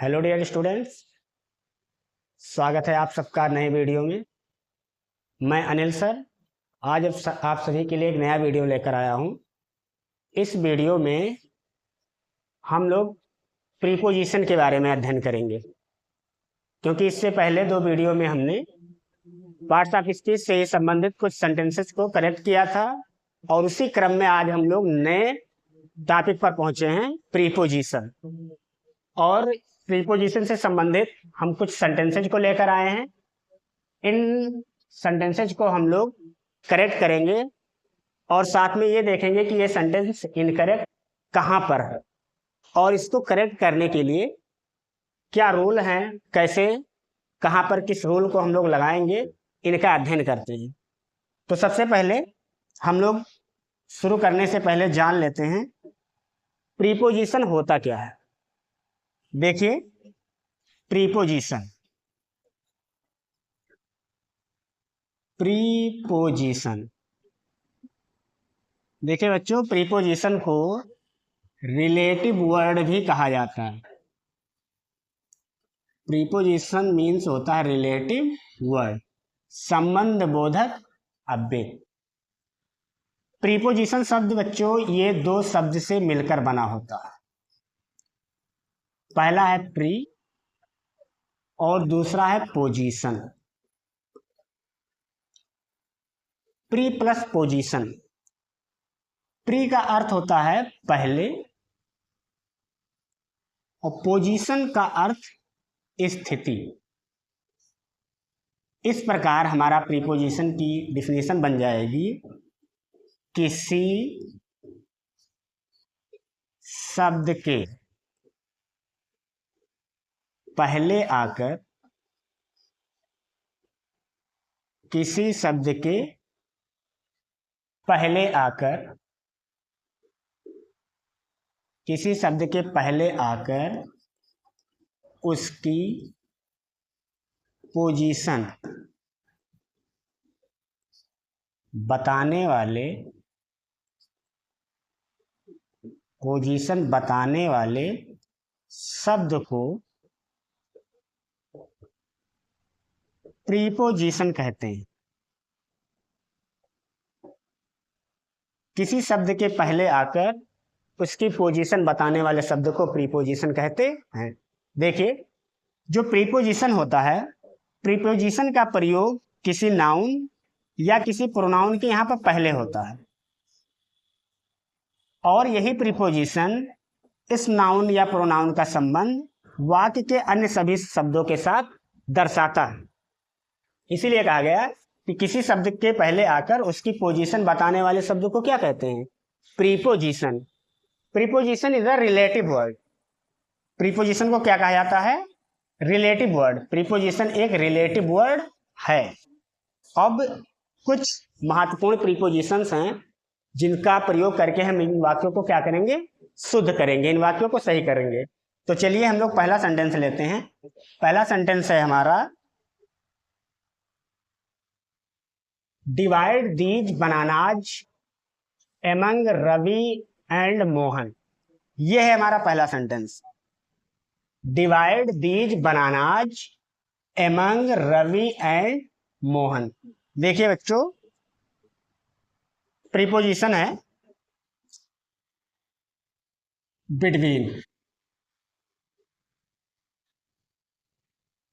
Hello dear students, स्वागत है आप सबका नए वीडियो में। मैं अनिल सर आज आप सभी के लिए एक नया वीडियो लेकर आया हूँ। इस वीडियो में हम लोग प्रीपोजिशन के बारे में अध्ययन करेंगे, क्योंकि इससे पहले दो वीडियो में हमने पार्ट्स ऑफ स्पीच से संबंधित कुछ सेंटेंसेस को करेक्ट किया था, और उसी क्रम में आज हम लोग नए टॉपिक पर पहुंचे हैं, प्रीपोजिशन। और प्रीपोजिशन से संबंधित हम कुछ सेंटेंसेज को लेकर आए हैं। इन सेंटेंसेज को हम लोग करेक्ट करेंगे और साथ में ये देखेंगे कि ये सेंटेंस इनकरेक्ट कहाँ पर है और इसको करेक्ट करने के लिए क्या रूल हैं, कैसे कहाँ पर किस रूल को हम लोग लगाएंगे, इनका अध्ययन करते हैं। तो सबसे पहले हम लोग शुरू करने से पहले जान लेते हैं प्रीपोजिशन होता क्या है। देखिए, प्रीपोजिशन देखिए बच्चों, प्रीपोजिशन को रिलेटिव वर्ड भी कहा जाता है। प्रीपोजिशन मीन्स होता है रिलेटिव वर्ड, संबंध बोधक अव्यय। प्रीपोजिशन शब्द बच्चों ये दो शब्द से मिलकर बना होता है। पहला है प्री और दूसरा है position. Pre plus position. Pre का अर्थ होता है पहले और पोजीशन का अर्थ स्थिति। इस प्रकार हमारा प्रीपोजिशन की डिफिनेशन बन जाएगी, किसी शब्द के पहले आकर किसी शब्द के पहले आकर उसकी पोजीशन बताने वाले शब्द को प्रीपोजिशन कहते हैं। किसी शब्द के पहले आकर उसकी पोजीशन बताने वाले शब्द को प्रीपोजिशन कहते हैं। देखिए, जो प्रीपोजिशन होता है, प्रीपोजिशन का प्रयोग किसी नाउन या किसी प्रोनाउन के यहाँ पर पहले होता है, और यही प्रीपोजिशन इस नाउन या प्रोनाउन का संबंध वाक्य के अन्य सभी शब्दों के साथ दर्शाता है। इसीलिए कहा गया कि किसी शब्द के पहले आकर उसकी पोजीशन बताने वाले शब्द को क्या कहते हैं? Preposition. Preposition is a relative word. Preposition को क्या कहा जाता है? Relative word. प्रीपोजिशन एक रिलेटिव वर्ड है। अब कुछ महत्वपूर्ण प्रीपोजिशंस हैं जिनका प्रयोग करके हम इन वाक्यों को क्या करेंगे? शुद्ध करेंगे, इन वाक्यों को सही करेंगे। तो चलिए हम लोग पहला सेंटेंस लेते हैं। पहला सेंटेंस है हमारा, divide these bananas among Ravi and Mohan. ये है हमारा पहला sentence. Divide these bananas among Ravi and Mohan. देखिए बच्चों, प्रीपोजिशन है बिटवीन,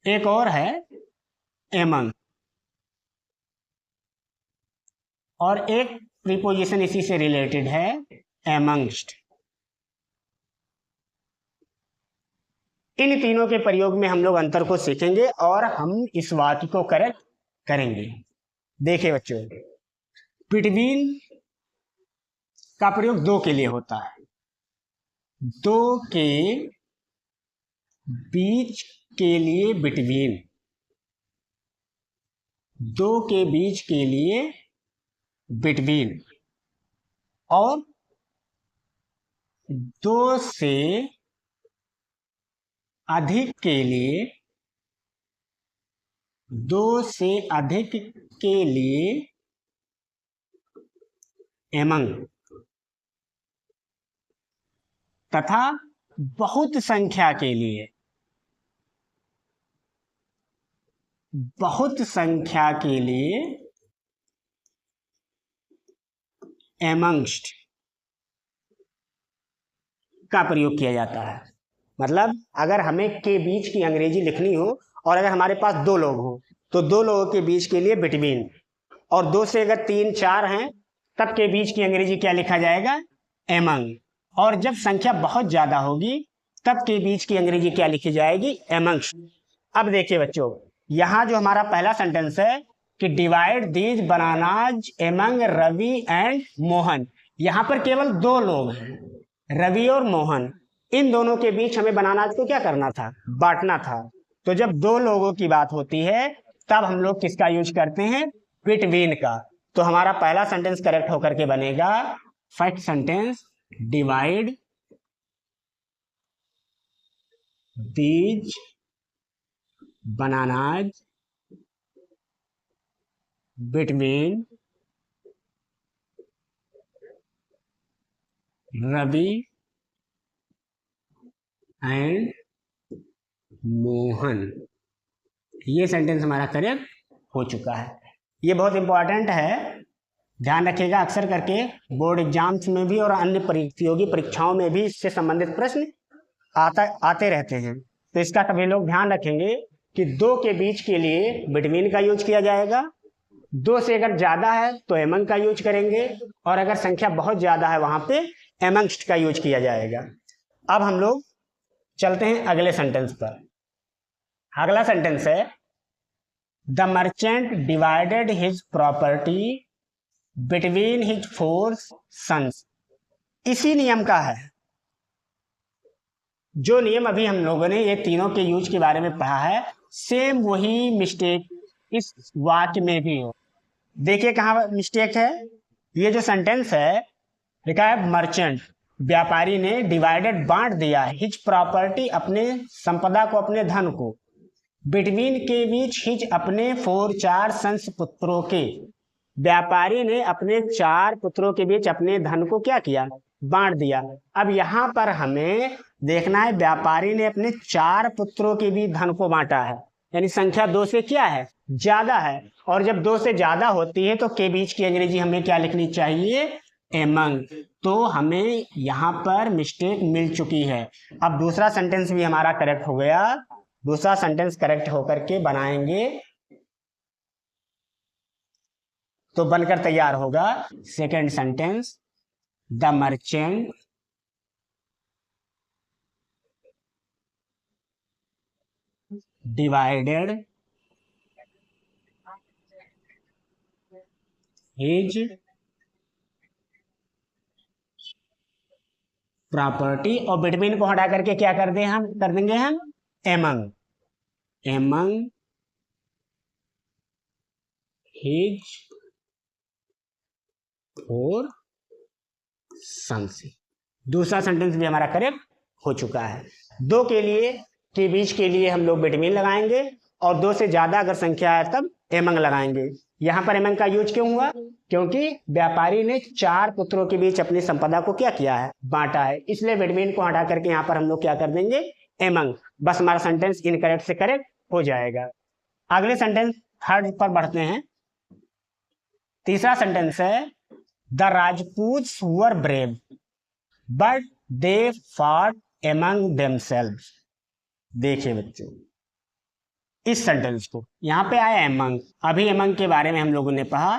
एक और है एमंग, और एक प्रीपोजिशन इसी से रिलेटेड है एमंगस्ट। इन तीनों के प्रयोग में हम लोग अंतर को सीखेंगे और हम इस वाक्य को करेक्ट करेंगे। देखिए बच्चों, बिटवीन का प्रयोग दो के लिए होता है। दो के बीच के लिए बिटवीन, दो के बीच के लिए बिटवीन, और दो से अधिक के लिए, दो से अधिक के लिए एमंग, तथा बहुत संख्या के लिए, बहुत संख्या के लिए एमंगस्ट का प्रयोग किया जाता है। मतलब अगर हमें के बीच की अंग्रेजी लिखनी हो और अगर हमारे पास दो लोग हो तो दो लोगों के बीच के लिए बिटवीन, और दो से अगर तीन चार हैं तब के बीच की अंग्रेजी क्या लिखा जाएगा, एमंग। और जब संख्या बहुत ज्यादा होगी तब के बीच की अंग्रेजी क्या लिखी जाएगी, एमंग्स। अब देखिए बच्चों, यहां जो हमारा पहला सेंटेंस है कि divide these bananas among Ravi and Mohan, यहां पर केवल दो लोग हैं, रवि और मोहन। इन दोनों के बीच हमें बनानाज को क्या करना था, बांटना था। तो जब दो लोगों की बात होती है तब हम लोग किसका यूज करते हैं, बिटवीन का। तो हमारा पहला सेंटेंस करेक्ट होकर के बनेगा, first sentence, divide these bananas between Ravi and Mohan. ये सेंटेंस हमारा करेक्ट हो चुका है। ये बहुत इंपॉर्टेंट है, ध्यान रखिएगा। अक्सर करके बोर्ड एग्जाम्स में भी और अन्य प्रतियोगी परीक्षाओं में भी इससे संबंधित प्रश्न आते रहते हैं। तो इसका सभी लोग ध्यान रखेंगे कि दो के बीच के लिए बिटवीन का यूज किया जाएगा, दो से अगर ज्यादा है तो एमंग का यूज करेंगे, और अगर संख्या बहुत ज्यादा है वहां पे एमंगस्ट का यूज किया जाएगा। अब हम लोग चलते हैं अगले सेंटेंस पर। अगला सेंटेंस है, the merchant divided his property between his four sons. इसी नियम का है जो नियम अभी हम लोगों ने ये तीनों के यूज के बारे में पढ़ा है, सेम वही मिस्टेक इस वाक्य में भी हो। देखिए कहाँ मिस्टेक है। ये जो सेंटेंस है लिखा है, मर्चेंट व्यापारी ने, डिवाइडेड बांट दिया, हिज प्रॉपर्टी अपने संपदा को, अपने धन को, बिटवीन के बीच, हिज अपने फोर चार सन्स पुत्रों के, व्यापारी ने अपने चार पुत्रों के बीच अपने धन को क्या किया, बांट दिया। अब यहां पर हमें देखना है व्यापारी ने अपने चार पुत्रों के बीच धन को बांटा है, यानी संख्या दो से क्या है, ज्यादा है। और जब दो से ज्यादा होती है तो के बीच की अंग्रेजी हमें क्या लिखनी चाहिए, एमंग। तो हमें यहां पर मिस्टेक मिल चुकी है। अब दूसरा सेंटेंस भी हमारा करेक्ट हो गया। दूसरा सेंटेंस करेक्ट होकर के बनाएंगे तो बनकर तैयार होगा second sentence, the merchant divided his property, और बिटवीन को हटा करके क्या कर देंगे हम, एमंग, एमंग हिज और सन्स। दूसरा सेंटेंस भी हमारा करेक्ट हो चुका है। दो के लिए, के बीच के लिए हम लोग बिटवीन लगाएंगे, और दो से ज्यादा अगर संख्या है तब एमंग लगाएंगे। यहां पर एमंग का यूज क्यों हुआ, क्योंकि व्यापारी ने चार पुत्रों के बीच अपनी संपदा को क्या किया है, बांटा है, इसलिए बिटवीन को हटा करके यहां पर हम लोग क्या कर देंगे, एमंग। बस हमारा सेंटेंस इनकरेक्ट से करेक्ट हो जाएगा। अगले सेंटेंस थर्ड पर बढ़ते हैं। तीसरा सेंटेंस है, the Rajputs were brave but they fought among themselves. देखिए बच्चों, इस सेंटेंस को यहां पे आया एमंग। अभी एमंग के बारे में हम लोगों ने पढ़ा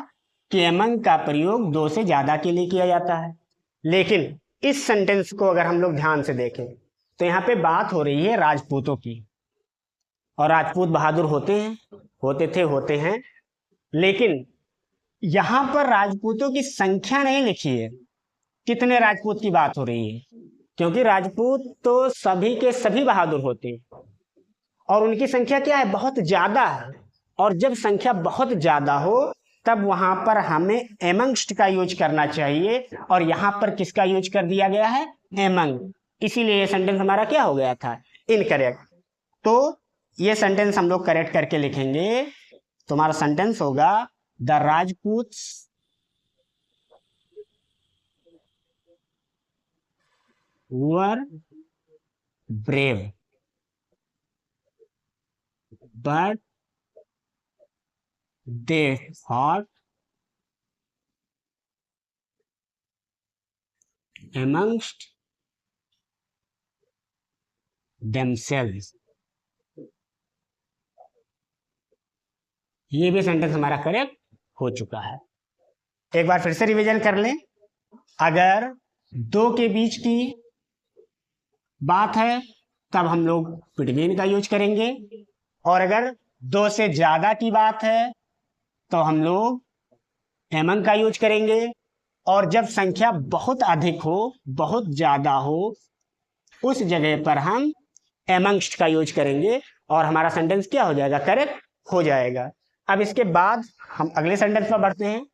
कि एमंग का प्रयोग दो से ज्यादा के लिए किया जाता है। लेकिन इस सेंटेंस को अगर हम लोग ध्यान से देखें तो यहाँ पे बात हो रही है राजपूतों की, और राजपूत बहादुर होते हैं, होते हैं। लेकिन यहां पर राजपूतों की संख्या नहीं लिखी है, कितने राजपूत की बात हो रही है, क्योंकि राजपूत तो सभी के सभी बहादुर होते हैं और उनकी संख्या क्या है, बहुत ज्यादा है। और जब संख्या बहुत ज्यादा हो तब वहां पर हमें एमंगस्ट का यूज करना चाहिए, और यहां पर किसका यूज कर दिया गया है, एमंग। इसीलिए ये सेंटेंस हमारा क्या हो गया था, इनकरेक्ट। तो ये सेंटेंस हम लोग करेक्ट करके लिखेंगे। तुम्हारा सेंटेंस होगा, the Rajputs were brave but they thought amongst themselves। ये भी सेंटेंस हमारा करेक्ट हो चुका है। एक बार फिर से रिवीजन कर लें। अगर दो के बीच की बात है तब हम लोग बिटवीन का यूज करेंगे, और अगर दो से ज्यादा की बात है तो हम लोग एमंग का यूज करेंगे, और जब संख्या बहुत अधिक हो, बहुत ज्यादा हो, उस जगह पर हम एमंगस्ट का यूज करेंगे और हमारा सेंटेंस क्या हो जाएगा, करेक्ट हो जाएगा। अब इसके बाद हम अगले सेंटेंस पर बढ़ते हैं।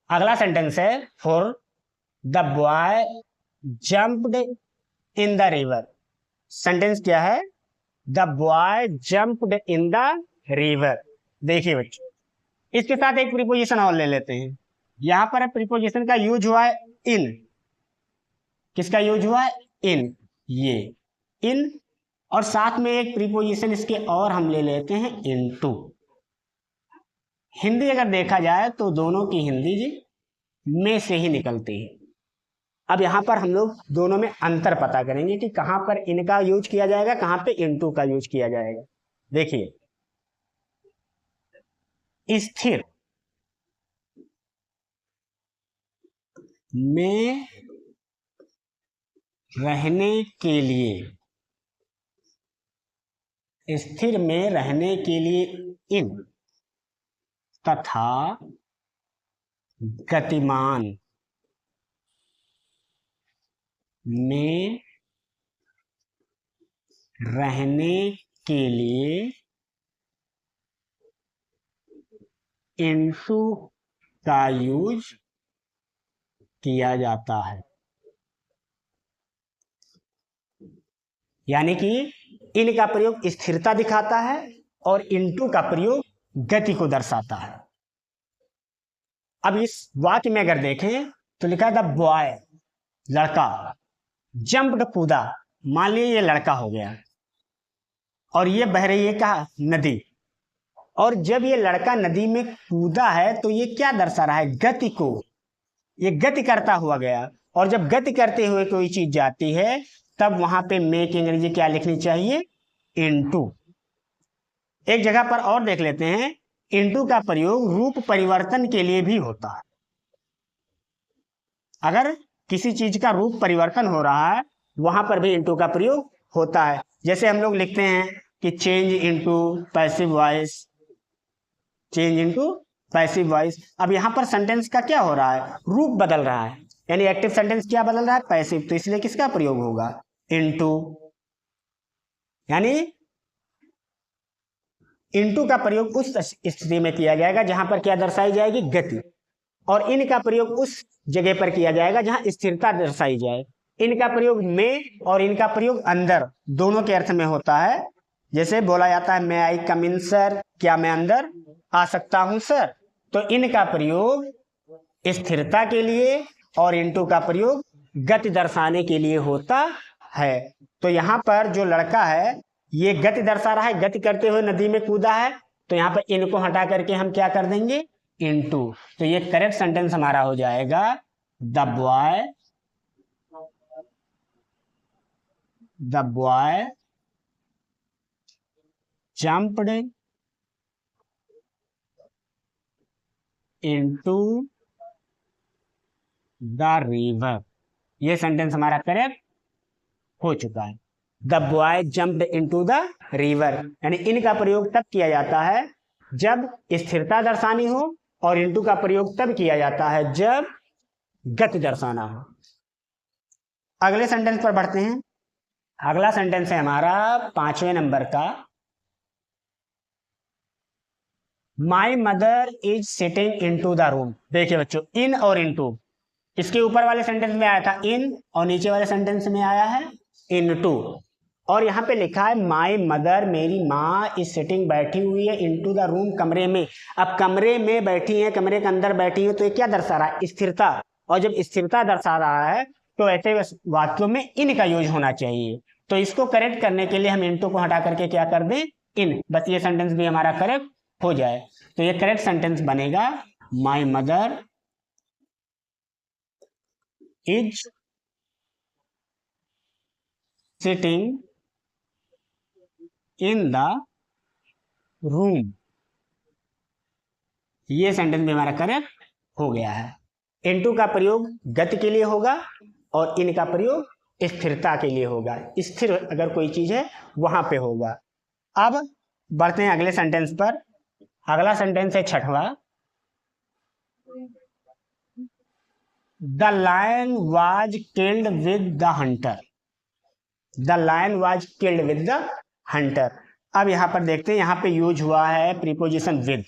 अगला सेंटेंस है for the boy jumped in the river. Sentence क्या है, the boy jumped in the river. देखिए बच्चों, इसके साथ एक प्रीपोजिशन और ले लेते हैं। यहां पर प्रीपोजिशन का यूज हुआ है इन। किसका यूज हुआ है, इन, ये इन, और साथ में एक प्रीपोजिशन इसके और हम ले लेते हैं इनटू। हिंदी अगर देखा जाए तो दोनों की हिंदी जी में से ही निकलती है। अब यहां पर हम लोग दोनों में अंतर पता करेंगे कि कहां पर इनका यूज किया जाएगा, कहां पे इनटू का यूज किया जाएगा। देखिए, स्थिर में रहने के लिए, स्थिर में रहने के लिए इन, तथा गतिमान में रहने के लिए इनटू का यूज किया जाता है। यानी कि इन का प्रयोग स्थिरता दिखाता है और इनटू का प्रयोग गति को दर्शाता है। अब इस वाक्य में अगर देखें तो लिखा है द बॉय, लड़का, जंप्ड, कूदा। मान लीजिए ये लड़का हो गया और ये बह रही है कहा, नदी, और जब ये लड़का नदी में कूदा है तो ये क्या दर्शा रहा है, गति को। ये गति करता हुआ गया, और जब गति करते हुए कोई चीज जाती है तब वहां पे में की अंग्रेजी क्या लिखनी चाहिए, इनटू। एक जगह पर और देख लेते हैं, इनटू का प्रयोग रूप परिवर्तन के लिए भी होता है। अगर किसी चीज का रूप परिवर्तन हो रहा है वहां पर भी इनटू का प्रयोग होता है। जैसे हम लोग लिखते हैं कि change into passive voice, change into passive voice. अब यहां पर सेंटेंस का क्या हो रहा है, रूप बदल रहा है, यानी एक्टिव सेंटेंस क्या बदल रहा है, पैसिव, तो इसलिए किसका प्रयोग होगा, इनटू। यानी इनटू का प्रयोग उस स्थिति में किया जाएगा जहां पर क्या दर्शाई जाएगी, गति, और इन का प्रयोग उस जगह पर किया जाएगा जहां स्थिरता दर्शाई जाए। इनका प्रयोग में और इनका प्रयोग अंदर, दोनों के अर्थ में होता है। जैसे बोला जाता है मैं आई कम इन सर, क्या मैं अंदर आ सकता हूं सर, तो इनका प्रयोग स्थिरता के लिए और इनटू का प्रयोग गति दर्शाने के लिए होता है। तो यहाँ पर जो लड़का है ये गति दर्शा रहा है, गति करते हुए नदी में कूदा है, तो यहाँ पर इनको हटा करके हम क्या कर देंगे, इनटू। तो ये करेक्ट सेंटेंस हमारा हो जाएगा the boy jumped into the river. ये सेंटेंस हमारा करेक्ट हो चुका है। The boy jumped into the river, यानी इन का प्रयोग तब किया जाता है जब स्थिरता दर्शानी हो, और इनटू का प्रयोग तब किया जाता है जब गति दर्शाना हो। अगले सेंटेंस पर बढ़ते हैं। अगला सेंटेंस है हमारा 5वें नंबर का, my mother is sitting into the room. देखिए बच्चों, इन और इनटू, इसके ऊपर वाले सेंटेंस में आया था इन, और नीचे वाले सेंटेंस में आया है इनटू, और यहाँ पे लिखा है माई मदर, मेरी माँ, इज सिटिंग, बैठी हुई है, इनटू द रूम, कमरे में। अब कमरे में बैठी है, कमरे के अंदर बैठी है, तो ये क्या दर्शा रहा है, स्थिरता, और जब स्थिरता दर्शा रहा है तो ऐसे वाक्यों में इन का यूज होना चाहिए। तो इसको करेक्ट करने के लिए हम इनटू को हटा करके क्या कर दें, इन। बस ये सेंटेंस भी हमारा करेक्ट हो जाए, तो ये करेक्ट सेंटेंस बनेगा my mother is sitting in the room. ये सेंटेंस भी हमारा करेक्ट हो गया है। इनटू का प्रयोग गति के लिए होगा और इन का प्रयोग स्थिरता के लिए होगा। स्थिर अगर कोई चीज है वहां पे होगा। अब बढ़ते हैं अगले सेंटेंस पर। अगला सेंटेंस है छठवां। The lion was killed with the hunter. The lion was killed with the hunter. अब यहां पर देखते हैं, यहां पे यूज हुआ है प्रीपोजिशन विद।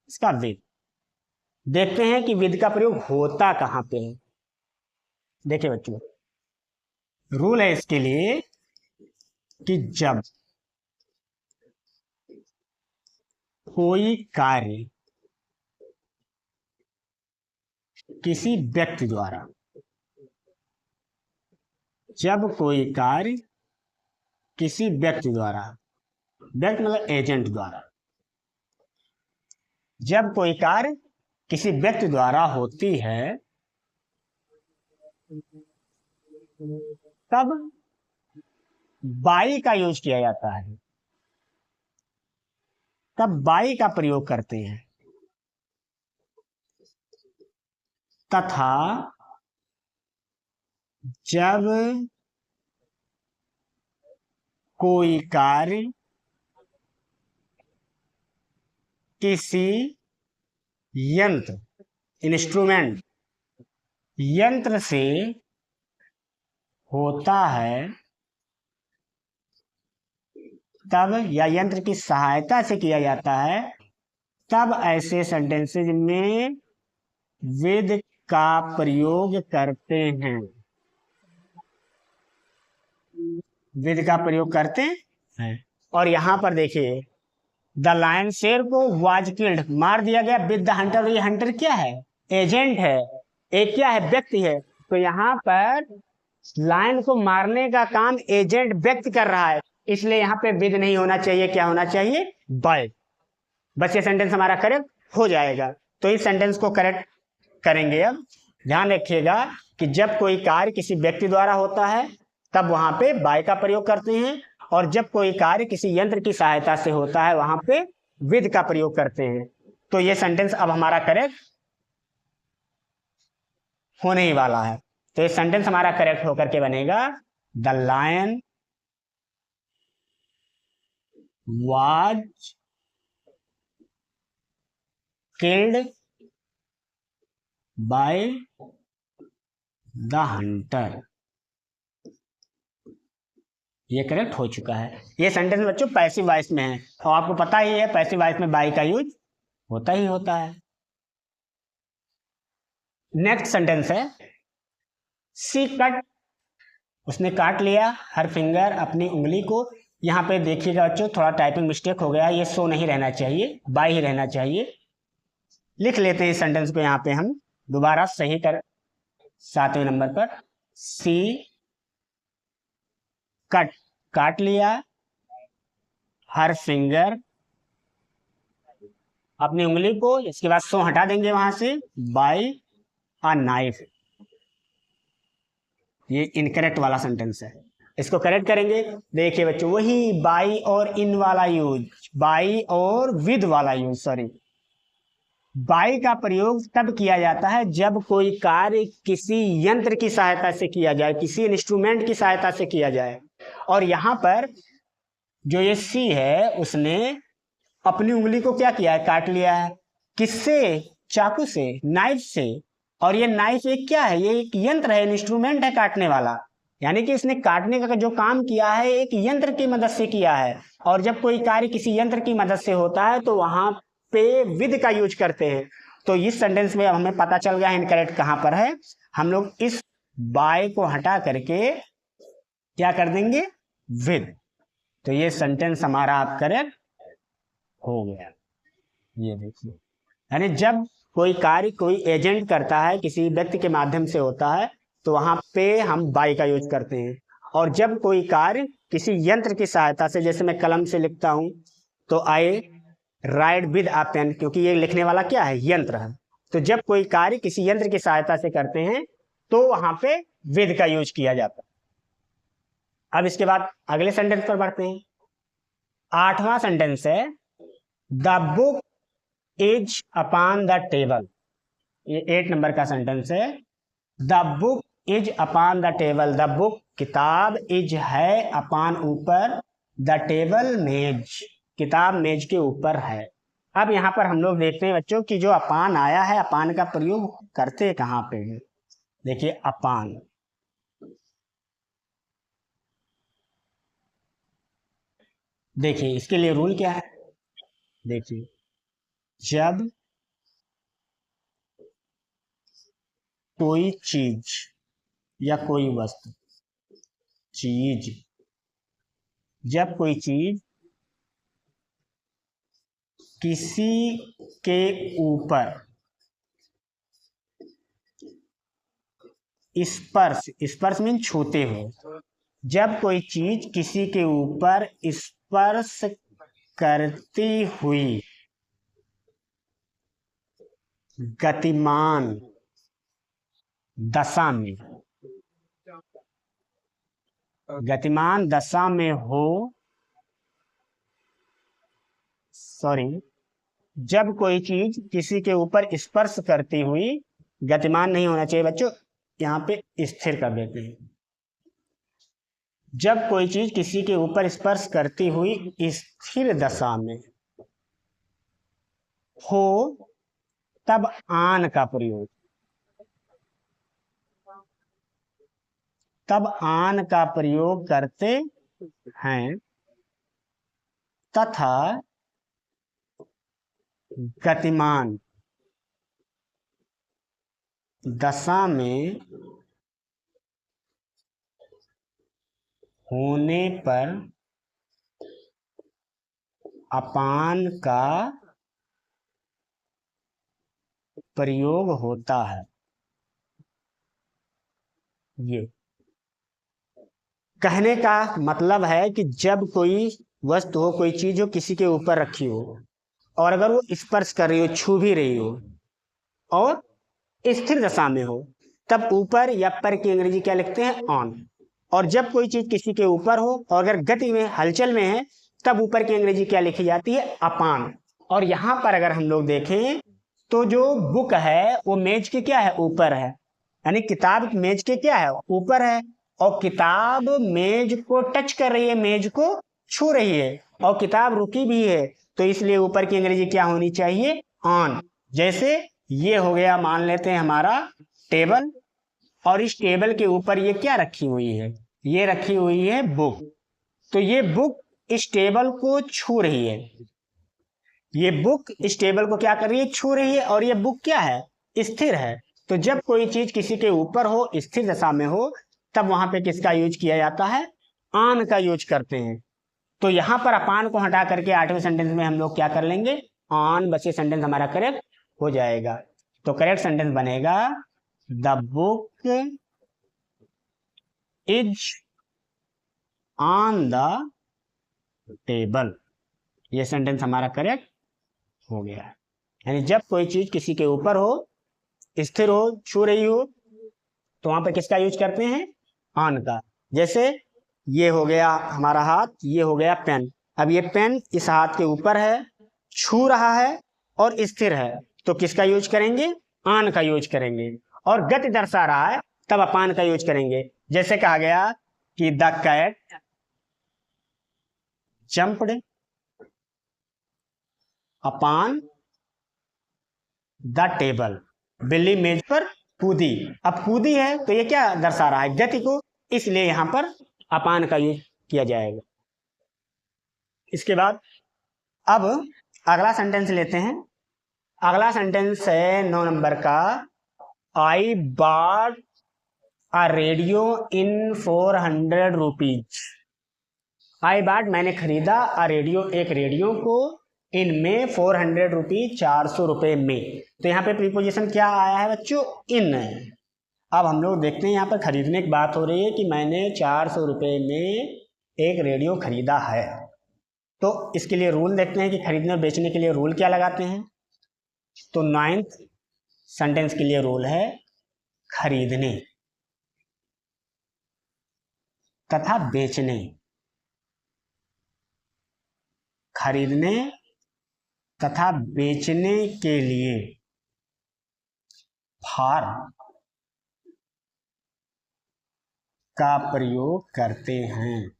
इसका विद देखते हैं कि विद का प्रयोग होता कहां पे है। देखिए बच्चों, रूल है इसके लिए कि जब कोई कार्य किसी व्यक्ति द्वारा, जब कोई कार्य किसी व्यक्ति द्वारा, व्यक्ति मतलब एजेंट द्वारा, जब कोई कार्य किसी व्यक्ति द्वारा होती है तब बाई का यूज किया जाता है, तब बाई का प्रयोग करते हैं। तथा जब कोई कार्य किसी यंत्र, इंस्ट्रूमेंट, यंत्र से होता है तब, या यंत्र की सहायता से किया जाता है तब, ऐसे सेंटेंसेज में विद का प्रयोग करते हैं। विद का प्रयोग करते हैं। और यहां पर देखिए, द लायन शेर को वाज किल्ड, मार दिया गया विद द हंटर। ये हंटर क्या है? एजेंट है। एक क्या है? व्यक्ति है। तो यहाँ पर लायन को मारने का काम एजेंट व्यक्ति कर रहा है, इसलिए यहाँ पे विद नहीं होना चाहिए। क्या होना चाहिए? बाय। बस ये सेंटेंस हमारा करेक्ट हो जाएगा। तो इस सेंटेंस को करेक्ट करेंगे। अब ध्यान रखिएगा कि जब कोई कार्य किसी व्यक्ति द्वारा होता है तब वहां पे बाय का प्रयोग करते हैं, और जब कोई कार्य किसी यंत्र की सहायता से होता है वहां पे विद का प्रयोग करते हैं। तो ये सेंटेंस अब हमारा करेक्ट होने ही वाला है। तो ये सेंटेंस हमारा करेक्ट होकर के बनेगा the lion was killed by the hunter. ये करेक्ट हो चुका है। ये सेंटेंस बच्चों पैसिव वॉइस में है, और आपको पता ही है पैसिव वॉइस में बाय का यूज होता ही होता है। नेक्स्ट सेंटेंस है सी कट। उसने काट लिया हर फिंगर, अपनी उंगली को। यहाँ पे देखिएगा बच्चों, थोड़ा टाइपिंग मिस्टेक हो गया, ये सो नहीं रहना चाहिए, बाय ही रहना चाहिए। लिख लेते हैं इस सेंटेंस को यहाँ पे हम दोबारा सही कर 7वें नंबर पर। सी कट, काट लिया हर फिंगर, अपनी उंगली को। इसके बाद सो हटा देंगे वहां से, बाय अ नाइफ। ये इनकरेक्ट वाला सेंटेंस है, इसको करेक्ट करेंगे। देखिए बच्चों, वही बाई और इन वाला यूज, बाई और विद वाला यूज, सॉरी। बाई का प्रयोग तब किया जाता है जब कोई कार्य किसी यंत्र की सहायता से किया जाए, किसी इंस्ट्रूमेंट की सहायता से किया जाए। और यहां पर जो ये सी है, उसने अपनी उंगली को क्या किया है? काट लिया है। किससे? चाकू से, नाइफ से। और ये नाइफ एक क्या है? ये एक यंत्र है, इंस्ट्रूमेंट है काटने वाला। यानी कि इसने काटने का जो काम किया है एक यंत्र की मदद से किया है। और जब कोई कार्य किसी यंत्र की मदद से होता है तो वहां पे विद का यूज करते हैं। तो इस सेंटेंस में हमें पता चल गया इनकरेक्ट कहां पर है। हम लोग इस बाय को हटा करके क्या कर देंगे? विद। तो ये सेंटेंस हमारा आप करेक्ट हो गया। ये देखिए, यानी जब कोई कार्य कोई एजेंट करता है, किसी व्यक्ति के माध्यम से होता है, तो वहां पे हम बाय का यूज करते हैं। और जब कोई कार्य किसी यंत्र की सहायता से, जैसे मैं कलम से लिखता हूं, तो आई राइट विद अ पेन, क्योंकि ये लिखने वाला क्या है, यंत्र है। तो जब कोई कार्य किसी यंत्र की सहायता से करते हैं तो वहां पे विद का यूज किया जाता है। अब इसके बाद अगले सेंटेंस पर बढ़ते हैं। 8वां सेंटेंस है the book is upon the table. ये 8 नंबर का सेंटेंस है। The book is upon the table, the book किताब, इज है, अपॉन ऊपर, द टेबल मेज, किताब मेज के ऊपर है। अब यहाँ पर हम लोग देखते हैं बच्चों कि जो अपान आया है, अपान का प्रयोग करते कहाँ पे है। देखिए अपान, देखिए इसके लिए रूल क्या है। देखिए जब कोई चीज या कोई वस्तु, चीज, जब कोई चीज किसी के ऊपर स्पर्श, स्पर्श मीन छूते हो, जब कोई चीज किसी के ऊपर स्पर्श करती हुई गतिमान दशा में, गतिमान दशा में हो, सॉरी, जब कोई चीज किसी के ऊपर स्पर्श करती हुई, गतिमान नहीं होना चाहिए बच्चों, यहाँ पे स्थिर कर देते हैं। जब कोई चीज किसी के ऊपर स्पर्श करती हुई स्थिर दशा में हो, तब आन का प्रयोग, तब आन का प्रयोग करते हैं, तथा गतिमान दशा में होने पर अपान का प्रयोग होता है। ये कहने का मतलब है कि जब कोई वस्तु हो, कोई चीज हो, किसी के ऊपर रखी हो और अगर वो स्पर्श कर रही हो, छू भी रही हो और स्थिर दशा में हो, तब ऊपर या पर की अंग्रेजी क्या लिखते हैं, ऑन। और जब कोई चीज किसी के ऊपर हो और अगर गति में, हलचल में है, तब ऊपर की अंग्रेजी क्या लिखी जाती है, अपान। और यहां पर अगर हम लोग देखें तो जो बुक है वो मेज के क्या है, ऊपर है, यानी किताब मेज के क्या है, ऊपर है, और किताब मेज को टच कर रही है, मेज को छू रही है, और किताब रुकी भी है, तो इसलिए ऊपर की अंग्रेजी क्या होनी चाहिए, ऑन। जैसे ये हो गया, मान लेते हैं हमारा टेबल, और इस टेबल के ऊपर ये क्या रखी हुई है, ये रखी हुई है बुक। तो ये बुक इस टेबल को छू रही है, ये बुक इस टेबल को क्या कर रही है, छू रही है, और ये बुक क्या है, स्थिर है। तो जब कोई चीज किसी के ऊपर हो, स्थिर दशा में हो, तब वहां पे किसका यूज किया जाता है, आन का यूज करते हैं। तो यहां पर अपान को हटा करके 8वें सेंटेंस में हम लोग क्या कर लेंगे, ऑन, बचे सेंटेंस हमारा करेक्ट हो जाएगा। तो करेक्ट सेंटेंस बनेगा the book is on the table. ये सेंटेंस हमारा करेक्ट हो गया। यानी जब कोई चीज किसी के ऊपर हो, स्थिर हो, छू रही हो, तो वहां पर किसका यूज करते हैं, ऑन का। जैसे ये हो गया हमारा हाथ, ये हो गया पेन। अब ये पेन इस हाथ के ऊपर है, छू रहा है और स्थिर है, तो किसका यूज करेंगे, ऑन का यूज करेंगे। और गति दर्शा रहा है, तब अपान का यूज करेंगे। जैसे कहा गया कि the cat jumped upon the table, बिल्ली मेज पर कूदी। अब कूदी है तो ये क्या दर्शा रहा है, गति को, इसलिए यहां पर अपान का यूज किया जाएगा। इसके बाद अब अगला सेंटेंस लेते हैं। अगला सेंटेंस है 9 नंबर का, I bought a radio in 400 rupees. I bought मैंने खरीदा, अ रेडियो एक रेडियो को, इनमें 400 रुपीज 400 रुपए में। तो यहाँ पे प्रीपोजिशन क्या आया है बच्चों, इन। अब हम लोग देखते हैं यहाँ पर खरीदने की बात हो रही है कि मैंने 400 रुपए में एक रेडियो खरीदा है। तो इसके लिए रूल देखते हैं कि खरीदने और बेचने के लिए रूल क्या लगाते हैं। तो 9th सेंटेंस के लिए रूल है खरीदने तथा बेचने, खरीदने तथा बेचने के लिए फॉर का प्रयोग करते हैं।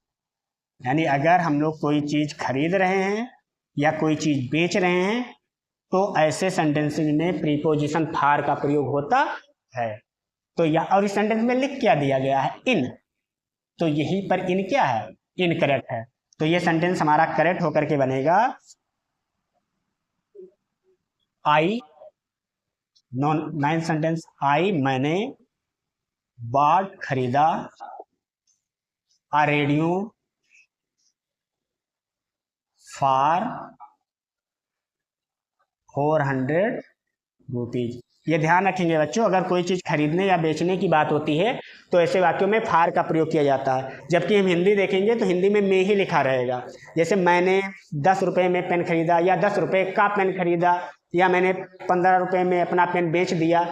यानी अगर हम लोग कोई चीज खरीद रहे हैं या कोई चीज बेच रहे हैं तो ऐसे सेंटेंसेस में प्रीपोजिशन फॉर का प्रयोग होता है। तो और इस सेंटेंस में लिख क्या दिया गया है, इन, तो यहीं पर इन क्या है, इनकरेक्ट है। तो ये सेंटेंस हमारा करेक्ट होकर के बनेगा आई, 9th सेंटेंस, आई मैंने बॉट खरीदा अ रेडियो फॉर 400 रुपीज। ये ध्यान रखेंगे बच्चों, अगर कोई चीज़ खरीदने या बेचने की बात होती है तो ऐसे वाक्यों में फार का प्रयोग किया जाता है। जबकि हम हिंदी देखेंगे तो हिंदी में ही लिखा रहेगा। जैसे मैंने 10 रुपये में पेन खरीदा या 10 रुपये का पेन खरीदा या मैंने 15 रुपये में अपना पेन बेच दिया।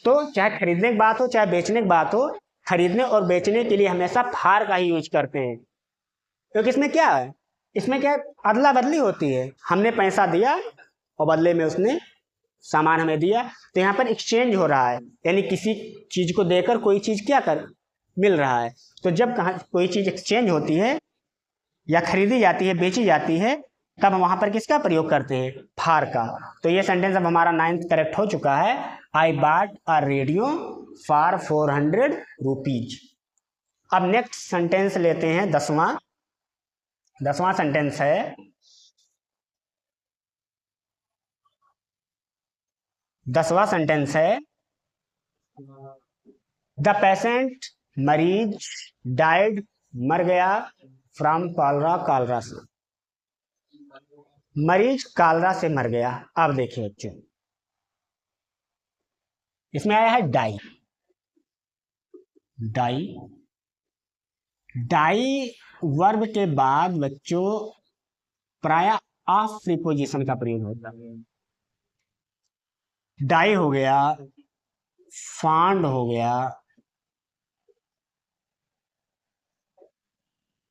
तो चाहे खरीदने की बात हो चाहे बेचने की बात हो, खरीदने और बेचने के लिए हमेशा फार का ही यूज करते हैं। क्योंकि इसमें क्या है, इसमें क्या अदला बदली होती है। हमने पैसा दिया और बदले में उसने सामान हमें दिया, तो यहाँ पर एक्सचेंज हो रहा है। यानी किसी चीज को देकर कोई चीज क्या कर मिल रहा है। तो जब कोई चीज एक्सचेंज होती है या खरीदी जाती है, बेची जाती है, तब हम वहां पर किसका प्रयोग करते हैं, फार का। तो ये सेंटेंस अब हमारा 9th करेक्ट हो चुका है। I bought a radio for 400 rupees. अब नेक्स्ट सेंटेंस लेते हैं 10वां सेंटेंस है द पेशेंट, मरीज, डाइड, मर गया, फ्रॉम कॉलरा से। मरीज कॉलरा से मर गया। अब देखिए बच्चों, इसमें आया है डाई। डाई वर्ब के बाद बच्चों प्रायः ऑफ प्रीपोजिशन का प्रयोग होता है। डाई हो गया, फाउंड हो गया,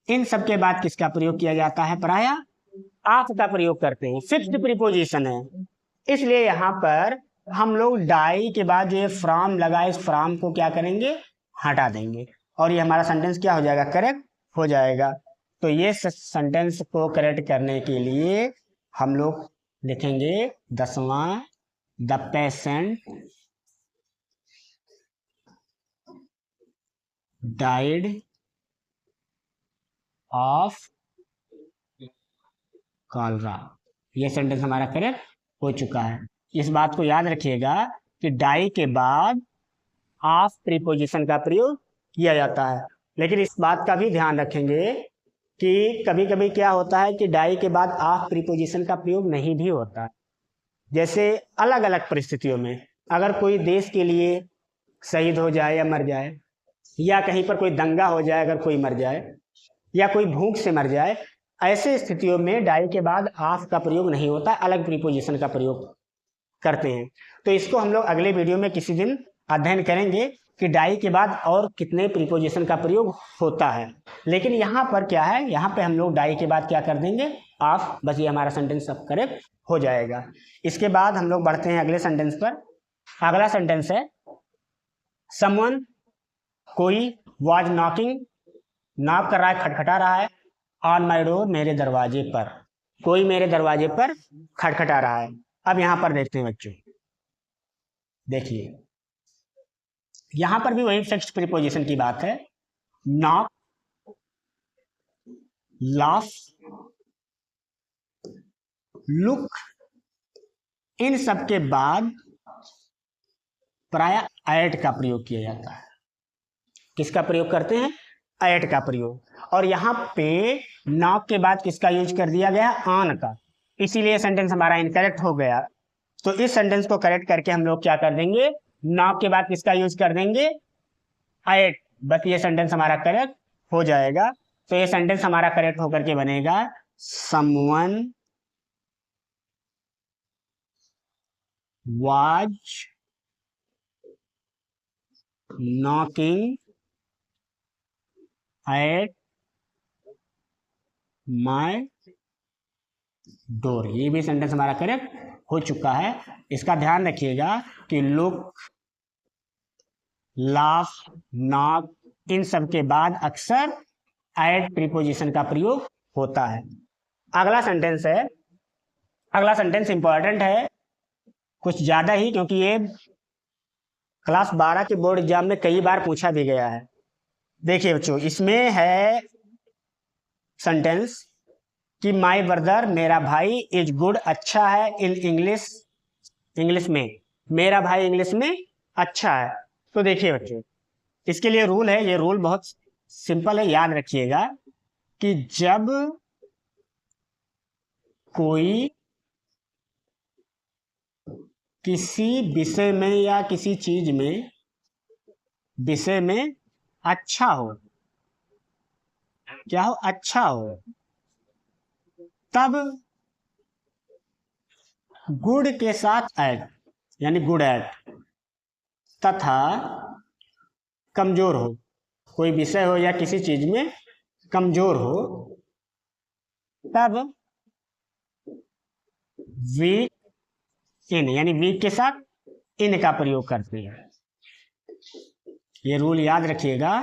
इन सब के बाद किसका प्रयोग किया जाता है, प्रायः ऑफ का प्रयोग करते हैं। फिक्स्ड प्रीपोजिशन है, इसलिए यहां पर हम लोग डाई के बाद जो ये फ्रॉम लगा, इस फ्रॉम को क्या करेंगे, हटा देंगे और ये हमारा सेंटेंस क्या हो जाएगा, करेक्ट हो जाएगा। तो ये सेंटेंस को करेक्ट करने के लिए हम लोग लिखेंगे 10वां, the patient died of cholera. ये सेंटेंस हमारा करेक्ट हो चुका है। इस बात को याद रखिएगा कि डाई के बाद ऑफ प्रीपोजिशन का प्रयोग किया जाता है। लेकिन इस बात का भी ध्यान रखेंगे कि कभी कभी क्या होता है कि डाई के बाद ऑफ प्रीपोजिशन का प्रयोग नहीं भी होता। जैसे अलग अलग परिस्थितियों में, अगर कोई देश के लिए शहीद हो जाए या मर जाए, या कहीं पर कोई दंगा हो जाए अगर कोई मर जाए, या कोई भूख से मर जाए, ऐसे स्थितियों में डाई के बाद ऑफ का प्रयोग नहीं होता, अलग प्रीपोजिशन का प्रयोग करते हैं। तो इसको हम लोग अगले वीडियो में किसी दिन अध्ययन करेंगे कि डाई के बाद और कितने प्रीपोजिशन का प्रयोग होता है। लेकिन यहाँ पर क्या है, यहाँ पे हम लोग डाई के बाद क्या कर देंगे, ऑफ। बस ये हमारा सेंटेंस सब करेक्ट हो जाएगा। इसके बाद हम लोग बढ़ते हैं अगले सेंटेंस पर। अगला सेंटेंस है समवन, कोई, वाज नॉकिंग, नॉक कर रहा है, खटखटा रहा है, ऑन माई डोर, मेरे दरवाजे पर। कोई मेरे दरवाजे पर खटखटा रहा है। अब यहां पर देखते हैं बच्चों, देखिए यहां पर भी वही फिक्स्ड प्रीपोजिशन की बात है। नॉक, लाफ, लुक, इन सब के बाद प्रायः एट का प्रयोग किया जाता है। किसका प्रयोग करते हैं, एट का प्रयोग। और यहाँ पे नॉक के बाद किसका यूज कर दिया गया, ऑन का, इसीलिए सेंटेंस हमारा इनकरेक्ट हो गया। तो इस सेंटेंस को करेक्ट करके हम लोग क्या कर देंगे, नॉक के बाद किसका यूज कर देंगे, एट। बस ये सेंटेंस हमारा करेक्ट हो जाएगा। तो ये सेंटेंस हमारा करेक्ट होकर के बनेगा someone was knocking at my door। ये भी सेंटेंस हमारा करेक्ट हो चुका है। इसका ध्यान रखिएगा कि लुक, लाफ, नॉक, इन सब के बाद अक्सर एट प्रीपोजिशन का प्रयोग होता है। अगला सेंटेंस है, अगला सेंटेंस इंपॉर्टेंट है कुछ ज्यादा ही, क्योंकि ये क्लास 12 के बोर्ड एग्जाम में कई बार पूछा भी गया है। देखिए बच्चों, इसमें है सेंटेंस कि माय ब्रदर, मेरा भाई, इज गुड, अच्छा है, इन इंग्लिश, इंग्लिश में, मेरा भाई इंग्लिश में अच्छा है। तो देखिए बच्चों, इसके लिए रूल है, ये रूल बहुत सिंपल है, याद रखिएगा कि जब कोई किसी विषय में या किसी चीज में, विषय में अच्छा हो, क्या हो, अच्छा हो, तब गुड के साथ एट, यानी गुड एट, तथा कमजोर हो, कोई विषय हो या किसी चीज में कमजोर हो, तब वीक इन, यानी वीक के साथ इन का प्रयोग करते हैं। ये रूल याद रखिएगा,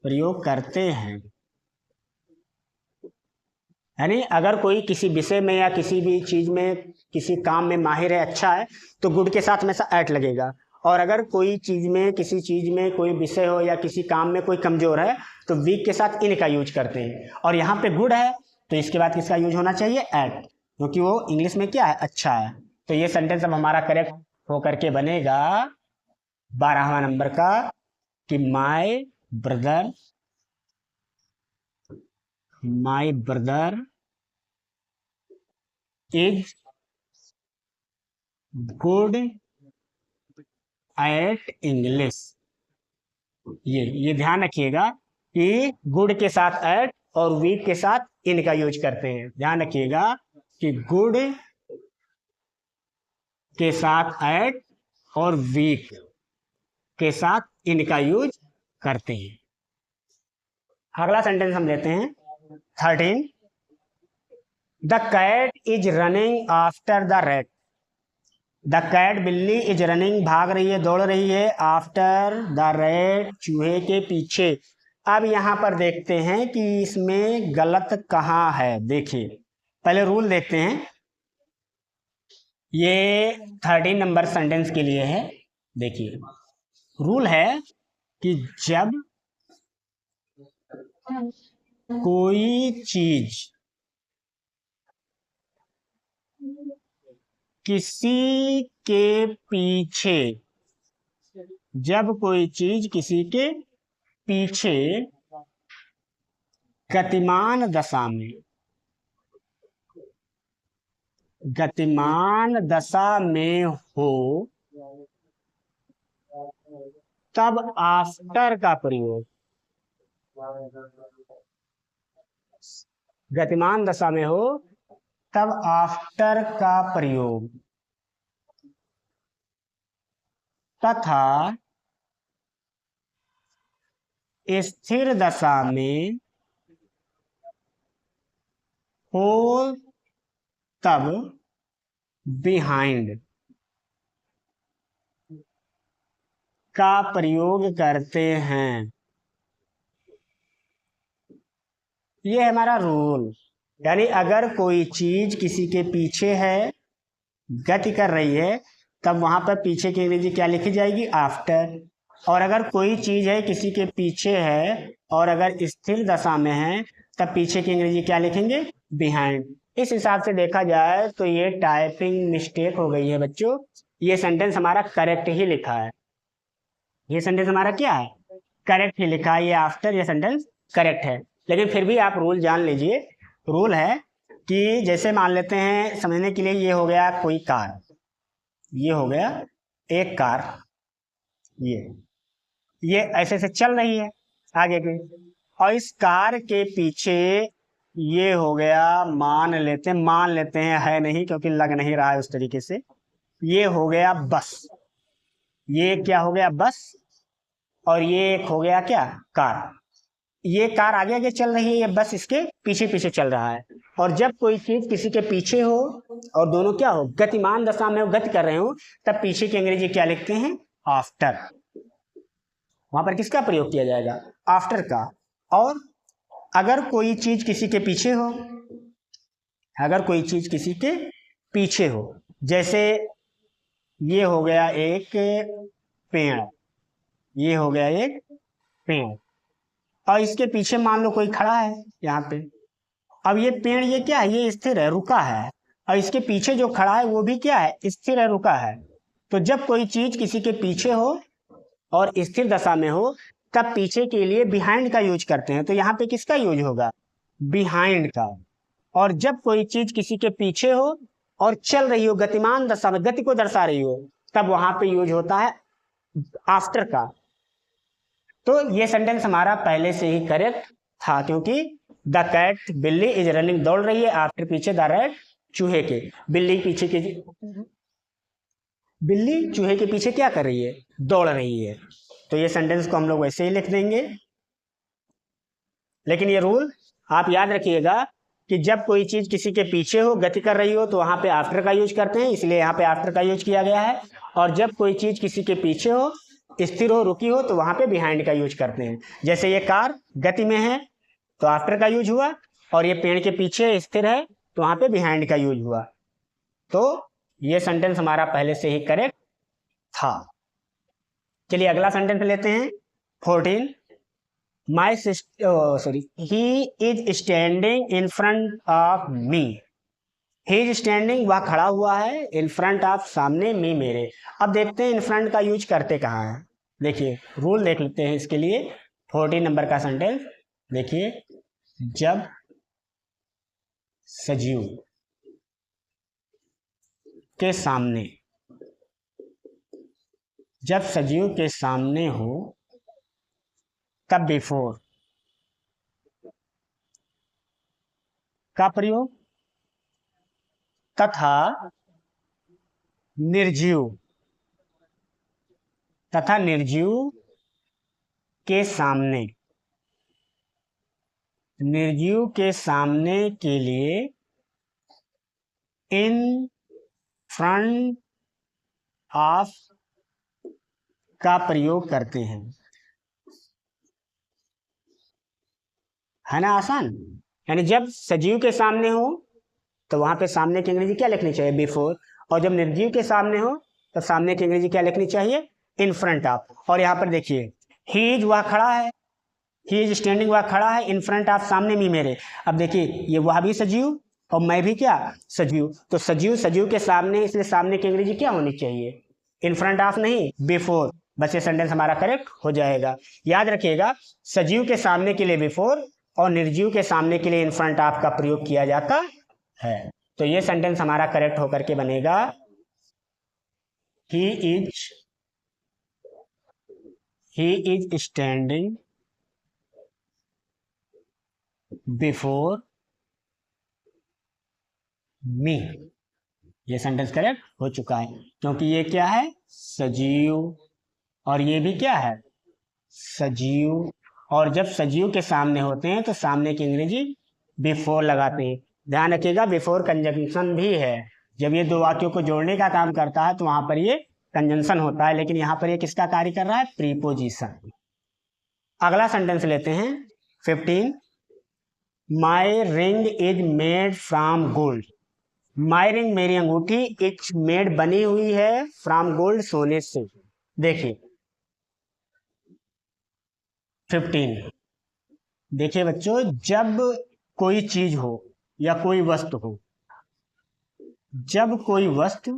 प्रयोग करते हैं। यानी अगर कोई किसी विषय में या किसी भी चीज में, किसी काम में माहिर है, अच्छा है, तो गुड के साथ हमेशा एट लगेगा। और अगर कोई चीज में, किसी चीज में कोई विषय हो या किसी काम में कोई कमजोर है, तो वीक के साथ इन का यूज करते हैं। और यहाँ पे गुड है तो इसके बाद किसका यूज होना चाहिए, एट, क्योंकि वो इंग्लिश में क्या है, अच्छा है। तो ये सेंटेंस अब हमारा करेक्ट होकर के बनेगा 12वां नंबर का कि my brother, my brother is good at English. ये ध्यान रखिएगा कि गुड के साथ एट और वीक के साथ इन का यूज करते हैं। ध्यान रखिएगा कि गुड के साथ एट और वीक के साथ इन का यूज करते हैं। अगला सेंटेंस हम लेते हैं 13। The cat is running after the rat. The cat, बिल्ली, इज रनिंग, भाग रही है, दौड़ रही है, आफ्टर द रैट, चूहे के पीछे। अब यहां पर देखते हैं कि इसमें गलत कहाँ है। देखिए पहले रूल देखते हैं, ये 13 नंबर सेंटेंस के लिए है। देखिए रूल है कि जब कोई चीज किसी के पीछे, जब कोई चीज किसी के पीछे गतिमान दशा में, गतिमान दशा में हो, तब आफ्टर का प्रयोग, गतिमान दशा में हो तब आफ्टर का प्रयोग, तथा स्थिर दशा में हो तब बिहाइंड का प्रयोग करते हैं। ये है हमारा रूल। यानी अगर कोई चीज किसी के पीछे है, गति कर रही है, तब वहां पर पीछे की अंग्रेजी क्या लिखी जाएगी, आफ्टर। और अगर कोई चीज है किसी के पीछे है और अगर स्थिर दशा में है, तब पीछे की अंग्रेजी क्या लिखेंगे, बिहाइंड। इस हिसाब से देखा जाए तो ये टाइपिंग मिस्टेक हो गई है बच्चों। ये सेंटेंस हमारा करेक्ट ही लिखा है, ये सेंटेंस हमारा क्या है, करेक्ट ही लिखा है। ये आफ्टर, ये सेंटेंस करेक्ट है। लेकिन फिर भी आप रूल जान लीजिए। रूल है कि जैसे मान लेते हैं समझने के लिए, ये हो गया कोई कार, ये हो गया एक कार, ये ऐसे से चल रही है आगे की, और इस कार के पीछे ये हो गया, मान लेते हैं है नहीं, क्योंकि लग नहीं रहा है उस तरीके से। ये हो गया बस, ये क्या हो गया बस, और ये एक हो गया क्या, कार। ये कार आगे आगे चल रही है, ये बस इसके पीछे पीछे चल रहा है। और जब कोई चीज किसी के पीछे हो और दोनों क्या हो, गतिमान दशा में गति कर रहे हो, तब पीछे की अंग्रेजी क्या लिखते हैं, आफ्टर। वहां पर किसका प्रयोग किया जाएगा, आफ्टर का। और अगर कोई चीज किसी के पीछे हो, अगर कोई चीज किसी के पीछे हो, जैसे ये हो गया एक पेड़, ये हो गया एक पेड़, और इसके पीछे मान लो कोई खड़ा है यहाँ पे। अब ये पेड़ ये क्या है, ये स्थिर है, रुका है, और इसके पीछे जो खड़ा है वो भी क्या है, स्थिर है, रुका है। तो जब कोई चीज किसी के पीछे हो और स्थिर दशा में हो, तब पीछे के लिए बिहाइंड का यूज करते हैं। तो यहाँ पे किसका यूज होगा, बिहाइंड का। और जब कोई चीज किसी के पीछे हो और चल रही हो, गतिमान दशा में गति को दर्शा रही हो, तब वहां पे यूज होता है आफ्टर का। तो ये सेंटेंस हमारा पहले से ही करेक्ट था, क्योंकि द कैट, बिल्ली इज रनिंग, दौड़ रही है, आफ्टर पीछे द रैट, चूहे के। बिल्ली पीछे के, बिल्ली चूहे के पीछे क्या कर रही है, दौड़ रही है। तो ये सेंटेंस को हम लोग वैसे ही लिख देंगे। लेकिन ये रूल आप याद रखिएगा कि जब कोई चीज किसी के पीछे हो, गति कर रही हो, तो वहां पे आफ्टर का यूज करते हैं, इसलिए यहाँ पे आफ्टर का यूज किया गया है। और जब कोई चीज किसी के पीछे हो, स्थिर हो, रुकी हो, तो वहां पे बिहाइंड का यूज करते हैं। जैसे ये कार गति में है तो आफ्टर का यूज हुआ, और ये पेड़ के पीछे स्थिर है तो वहां पे बिहाइंड का यूज हुआ। तो ये सेंटेंस हमारा पहले से ही करेक्ट था। चलिए अगला सेंटेंस लेते हैं, 14। My sorry, he is standing in front of me. He is standing, वह खड़ा हुआ है, इन फ्रंट ऑफ, सामने, मी, मेरे। अब देखते हैं इन फ्रंट का यूज करते कहाँ है। देखिए रूल देख लेते हैं इसके लिए। 14 नंबर का सेंटेंस देखिए, जब सजीव के सामने, जब सजीव के सामने हो, तब बिफोर का प्रयोग, तथा निर्जीव, तथा निर्जीव के सामने, निर्जीव के सामने के लिए इन फ्रंट ऑफ का प्रयोग करते हैं। है ना आसान। यानी जब सजीव के सामने हो तो वहां पे सामने की अंग्रेजी क्या लिखनी चाहिए, बिफोर। और जब निर्जीव के सामने हो तो सामने की अंग्रेजी क्या लिखनी चाहिए, इन फ्रंट ऑफ। और यहाँ पर देखिए, ही इज, वह खड़ा है, ही इज स्टैंडिंग, वह खड़ा है, इन फ्रंट ऑफ, सामने, मी, मेरे। अब देखिए ये वह भी सजीव और मैं भी क्या, सजीव। तो सजीव, सजीव के सामने, इसलिए सामने की अंग्रेजी क्या होनी चाहिए, इन फ्रंट ऑफ नहीं, बिफोर। बस ये सेंटेंस हमारा करेक्ट हो जाएगा। याद रखिएगा, सजीव के सामने के लिए बिफोर और निर्जीव के सामने के लिए इन फ्रंट ऑफ का प्रयोग किया जाता है। तो ये सेंटेंस हमारा करेक्ट होकर के बनेगा, ही इज स्टैंडिंग बिफोर मी। ये सेंटेंस करेक्ट हो चुका है, क्योंकि ये क्या है, सजीव, और ये भी क्या है, सजीव। और जब सजीव के सामने होते हैं तो सामने की अंग्रेजी बिफोर लगाते हैं। ध्यान रखिएगा, बिफोर कंजंक्शन भी है। जब ये दो वाक्यों को जोड़ने का काम करता है तो वहां पर ये कंजंक्शन होता है, लेकिन यहाँ पर ये किसका कार्य कर रहा है, प्रीपोजिशन। अगला सेंटेंस लेते हैं, 15। My ring is made from gold. My ring, मेरी अंगूठी, इज मेड, बनी हुई है, फ्रॉम गोल्ड, सोने से। देखिए 15, देखिए बच्चों, जब कोई चीज हो या कोई वस्तु हो, जब कोई वस्तु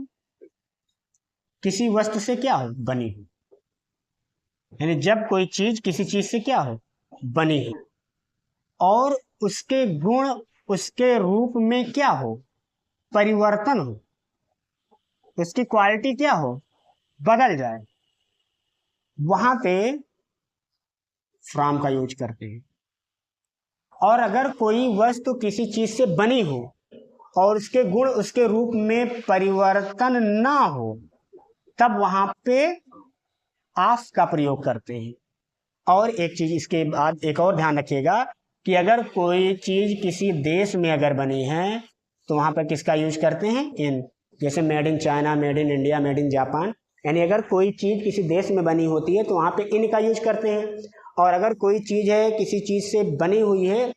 किसी वस्तु से क्या हो, बनी हो, यानी जब कोई चीज किसी चीज से क्या हो, बनी हो, और उसके गुण, उसके रूप में क्या हो, परिवर्तन हो, उसकी क्वालिटी क्या हो, बदल जाए, वहां पे फ्रॉम का यूज करते हैं। और अगर कोई वस्तु किसी चीज से बनी हो और उसके गुण उसके रूप में परिवर्तन ना हो, तब वहां पे ऑफ का प्रयोग करते हैं। और एक चीज इसके बाद एक और ध्यान रखिएगा कि अगर कोई चीज किसी देश में अगर बनी है तो वहां पर किसका यूज करते हैं? इन। जैसे made in China, made in India, made in Japan, यानी अगर कोई चीज किसी देश में बनी होती है तो वहां पे इन का यूज करते हैं। और अगर कोई चीज है किसी चीज से बनी हुई है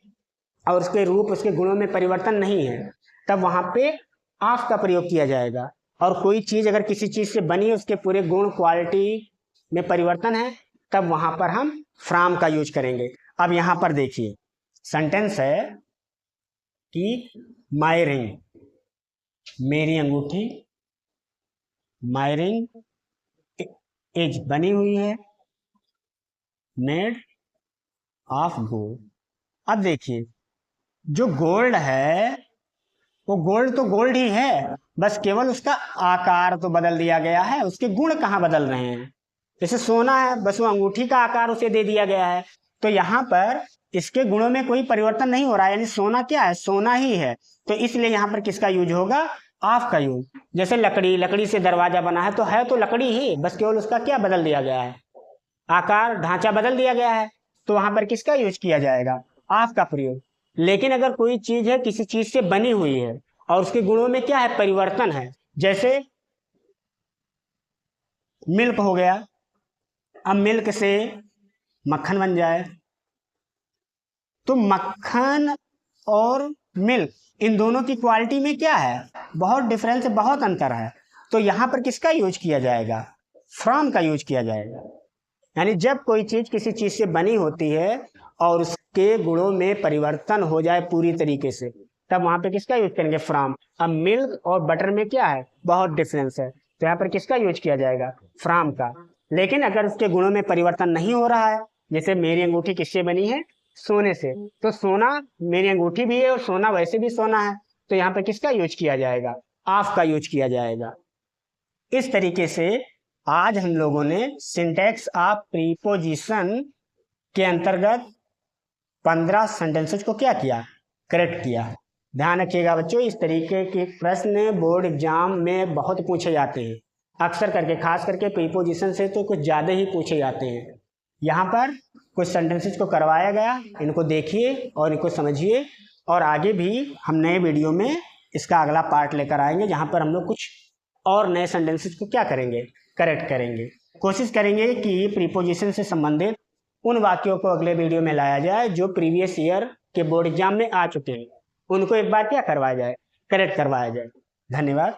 और उसके रूप उसके गुणों में परिवर्तन नहीं है, तब वहां पे ऑफ का प्रयोग किया जाएगा। और कोई चीज अगर किसी चीज से बनी है, उसके पूरे गुण क्वालिटी में परिवर्तन है, तब वहां पर हम फ्रॉम का यूज करेंगे। अब यहां पर देखिए सेंटेंस है कि माई रिंग, मेरी अंगूठी, माई रिंग इज बनी हुई है, मेड ऑफ गोल्ड। अब देखिए जो गोल्ड है वो गोल्ड तो गोल्ड ही है, बस केवल उसका आकार तो बदल दिया गया है, उसके गुण कहाँ बदल रहे हैं। जैसे सोना है, बस वो अंगूठी का आकार उसे दे दिया गया है, तो यहाँ पर इसके गुणों में कोई परिवर्तन नहीं हो रहा है, यानी सोना क्या है? सोना ही है। तो इसलिए यहाँ पर किसका यूज होगा? ऑफ का यूज। जैसे लकड़ी, लकड़ी से दरवाजा बना है तो लकड़ी ही, बस केवल उसका क्या बदल दिया गया है? आकार, ढांचा बदल दिया गया है, तो वहां पर किसका यूज किया जाएगा? ऑफ का प्रयोग। लेकिन अगर कोई चीज है किसी चीज से बनी हुई है और उसके गुणों में क्या है? परिवर्तन है। जैसे मिल्क हो गया, अब मिल्क से मक्खन बन जाए, तो मक्खन और मिल्क इन दोनों की क्वालिटी में क्या है? बहुत डिफरेंस है, बहुत अंतर है। तो यहां पर किसका यूज किया जाएगा? फ्रॉम का यूज किया जाएगा। यानी जब कोई चीज किसी चीज से बनी होती है और उसके गुणों में परिवर्तन हो जाए पूरी तरीके से, तब वहां पे किसका यूज करेंगे? फ्रॉम। अब मिल्क और बटर में क्या है? बहुत डिफरेंस है, तो यहाँ पर किसका यूज किया जाएगा? फ्रॉम का। लेकिन अगर उसके गुणों में परिवर्तन नहीं हो रहा है, जैसे मेरी अंगूठी किससे बनी है? सोने से, तो सोना, मेरी अंगूठी भी है और सोना वैसे भी सोना है, तो यहाँ पर किसका यूज किया जाएगा? ऑफ का यूज किया जाएगा। इस तरीके से आज हम लोगों ने सिंटैक्स ऑफ प्रीपोजिशन के अंतर्गत 15 सेंटेंसेस को क्या किया? करेक्ट किया। ध्यान रखिएगा बच्चों, इस तरीके के प्रश्न बोर्ड एग्जाम में बहुत पूछे जाते हैं, अक्सर करके, खास करके प्रीपोजिशन से तो कुछ ज़्यादा ही पूछे जाते हैं। यहाँ पर कुछ सेंटेंसेस को करवाया गया, इनको देखिए और इनको समझिए, और आगे भी हम नए वीडियो में इसका अगला पार्ट लेकर आएंगे, जहाँ पर हम लोग कुछ और नए सेंटेंसेस को क्या करेंगे? करेक्ट करेंगे। कोशिश करेंगे कि प्रीपोजिशन से संबंधित उन वाक्यों को अगले वीडियो में लाया जाए जो प्रीवियस ईयर के बोर्ड एग्जाम में आ चुके हैं, उनको एक बार क्या करवाया जाए? करेक्ट करवाया जाए। धन्यवाद।